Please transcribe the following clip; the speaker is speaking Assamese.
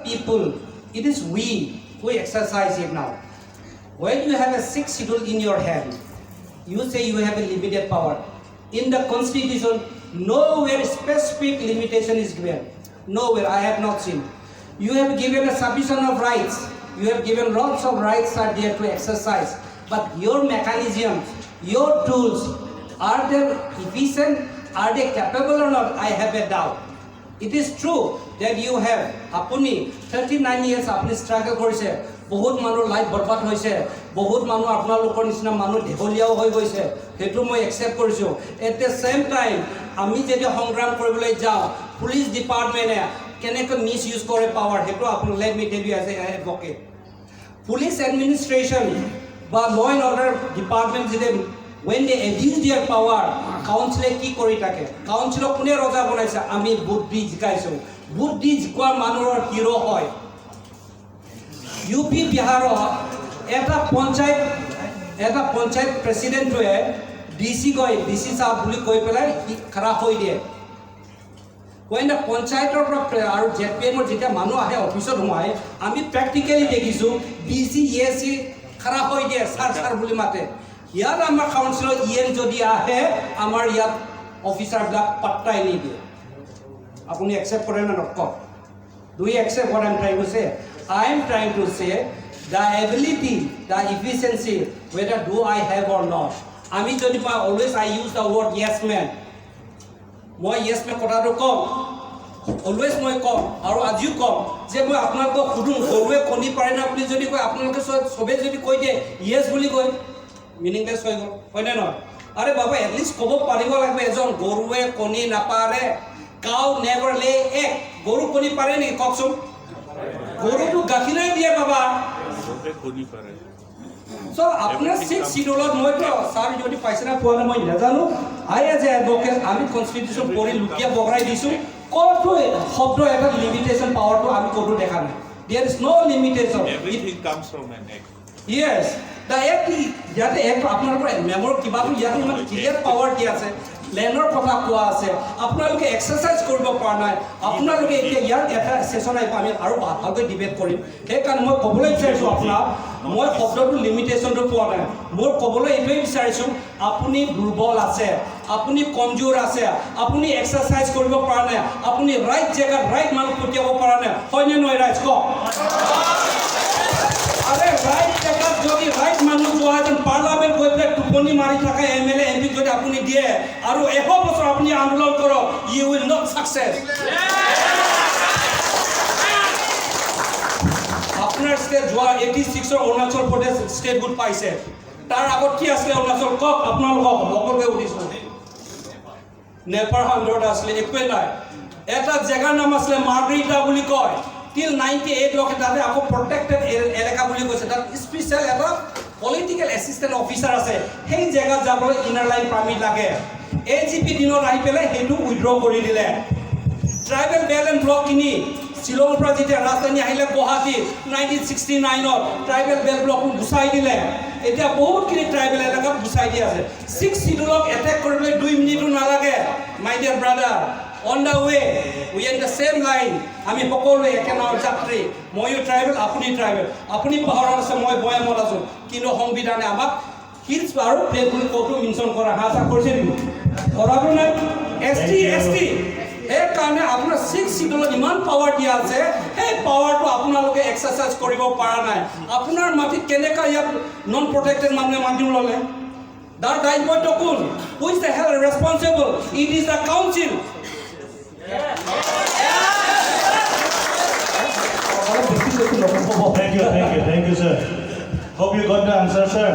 people, it is we who exercise it now. When you have a sixth schedule in your hand, you say you have a limited power. In the constitution, nowhere specific limitation is given. Nowhere, I have not seen. You have given a submission of rights. You have given lots of rights are there to exercise. But your mechanisms, your tools, are they efficient? Are they capable or not? I have a doubt. It is true that you have, apuni 39 years apuni struggle korise, বহুত মানুহ লাইফ বৰবাদ হৈছে, বহুত মানুহ আপোনালোকৰ নিচিনা মানুহ ঢেকলীয়াও হৈ গৈছে, সেইটো মই একচেপ্ট কৰিছোঁ। এট দ্য চেম টাইম আমি যদি সংগ্ৰাম কৰিবলৈ যাওঁ, পুলিচ ডিপাৰ্টমেণ্টে কেনেকৈ মিছ ইউজ কৰে পাৱাৰ, সেইটো আপুনি let me tell you as a advocate. Police administration বা ল এণ্ড অৰ্ডাৰ ডিপাৰ্টমেণ্ট যদি when they abuse their power, council কি কৰি থাকে? council কোনে ৰজা বনাইছে? আমি বুদ্ধি জিকাইছোঁ। বুদ্ধি জিকোৱা মানুহৰ হিৰো হয়। ইউপি বিহাৰৰ এটা পঞ্চায়ত প্ৰেচিডেণ্টটোৱে ডিচি সাহেব বুলি কৈ পেলাই খাৰা হৈ দিয়ে। when the পঞ্চায়তৰ পৰা আৰু জেপিএমৰ যেতিয়া মানুহ আহে অফিচত সোমায়, আমি প্ৰেক্টিকেলি দেখিছোঁ ডিচি এচি খাৰা হৈ দিয়ে, ছাৰ বুলি মাতে। ইয়াত আমাৰ কাউন্সিলৰ যদি আহে, আমাৰ ইয়াত অফিচাৰবিলাক পাত্তাই নিদিয়ে। আপুনি একচেপ্ট কৰে নে নকওক? Do you accept what I am trying to say? I am trying to say the ability, the efficiency, whether do I have or not. আমি যদি always I use the word yes man. মই yes man কথাটো কম, অলৱেজ মই কম আৰু আজিও কম যে মই আপোনালোকক সুধোঁ, গৰুৱে কণী পাৰে না বুলি যদি কয়, আপোনালোকে চবেই যদি কৈ দিয়ে য়েছ বুলি কয়, মিনিংলেছ হৈ গ'ল, হয়নে নহয়? আৰে বাবা, এটলিষ্ট ক'ব পাৰিব লাগিব এজন গৰুৱে কণী নাপাৰে। কাউ নেভাৰ লে এগ। গৰু কণী পাৰে নেকি কওকচোন? গৰুটো গাখীৰে দিয়ে বাবা। চ' আপোনাৰ ছিক্স চিডুলত মইতো ছাৰ যদি পাইছে না পোৱা নাই মই নাজানো। আই এজ এ এডভোকেট আমি কনষ্টিটিউশ্যন পঢ়ি লুকিয়া বগৰাই দিছোঁ। ক'তো শব্দ এটা লিমিটেশ্যন পাৱাৰটো আমি ক'তো দেখা নাই। There is no' limitation. Everything comes from an egg. Yes, the act ইয়াতে এক আপোনালোকৰ মেমৰ কিবাটো ইয়াতে ইমান ক্লিয়াৰ পাৱাৰ দি আছে, লেণ্ডৰ কথা কোৱা আছে, আপোনালোকে এক্সাৰচাইজ কৰিব পৰা নাই। আপোনালোকে এতিয়া ইয়াত এটা ছেশ্যন আহিব, আমি আৰু ভালকৈ ডিবেট কৰিম। সেইকাৰণে মই ক'বলৈ বিচাৰিছোঁ আপোনাক, মই শব্দটো লিমিটেশ্যনটো পোৱা নাই। মোৰ ক'বলৈ এইটোৱে বিচাৰিছোঁ, আপুনি দুৰ্বল আছে, আপুনি কমজোৰ আছে, আপুনি এক্সাৰচাইজ কৰিব পৰা নাই, আপুনি ৰাইট জেগাত ৰাইট মানুহ পঠিয়াব পৰা নাই, হয়নে নহয় ৰাইজ কওক? আৰে ৰাইট জেগাত যদি ৰাইট মানুষ পোৱা যেন পাৰ্লামেণ্ট গৈ পেলাই টোপনি মাৰি থকা এমএলএ এমপি যদি আপুনি দিয়ে আৰু 100 বছৰ আপুনি আন্দোলন কৰক, ইউ উইল নট সাকসেস। আপোনাৰ ষ্টেট যোৱা 86 অৰুণাচল প্ৰদেশ ষ্টেট গুড পাইছে, তাৰ আগত কি আছিলে অৰুণাচল কওক? আপোনালোকক সকলোকে সুধিছোঁ। নেপাৰ হাণ্ড্ৰেড আছিলে, একোৱে নাই। এটা জেগাৰ নাম আছিলে মাৰ্গৰিটা বুলি কয়। till 98 লকে তাতে আকৌ প্ৰটেক্টেড এলেকা বুলি কৈছে। তাত স্পেচিয়েল এটা পলিটিকেল এছিষ্টেণ্ট অফিচাৰ আছে। সেই জেগাত যাবলৈ ইনাৰ লাইন পাৰ্মিট লাগে। এজিপি দিনত আহি পেলাই সেইটো উইড্ৰ কৰি দিলে। ট্ৰাইবেল বেল এণ্ড ব্লক কিনি শ্বিলঙৰ পৰা যেতিয়া ৰাজধানী আহিলে গুৱাহাটী 1969ত ট্ৰাইবেল বেল ব্লকটো গুচাই দিলে। এতিয়া বহুতখিনি ট্ৰাইবেল এলেকাত গুচাই দি আছে। 6 শিডিউলক এটেক কৰিবলৈ 2 মিনিটো নালাগে। মাই dear brother, on the way we are in the same line. আমি সকলোৱে একেনাও যাত্ৰী। ময়ো ট্ৰাইবেল, আপুনি ট্ৰাইবেল। আপুনি পাহাৰত আছে, মই বয়ামত আছোঁ, কিন্তু সংবিধানে আমাক হিলছ আৰু প্লেট বুলি ক'তো মেনশ্যন কৰা হাঁচা কৰিছে নেকি? কৰাটো নাই। এছটি সেইকাৰণে আপোনাৰ 6 শিডিউলত ইমান পাৱাৰ দিয়া আছে, সেই পাৱাৰটো আপোনালোকে এক্সাৰচাইজ কৰিব পৰা নাই। আপোনাৰ মাটিত কেনেকৈ ইয়াত নন প্ৰটেক্টেড মানুহে মাটি ল'লে? তাৰ দায়িত্বটো কোন? Who is the health responsible? It is the council. Thank you, sir. Hope you got the answer, sir.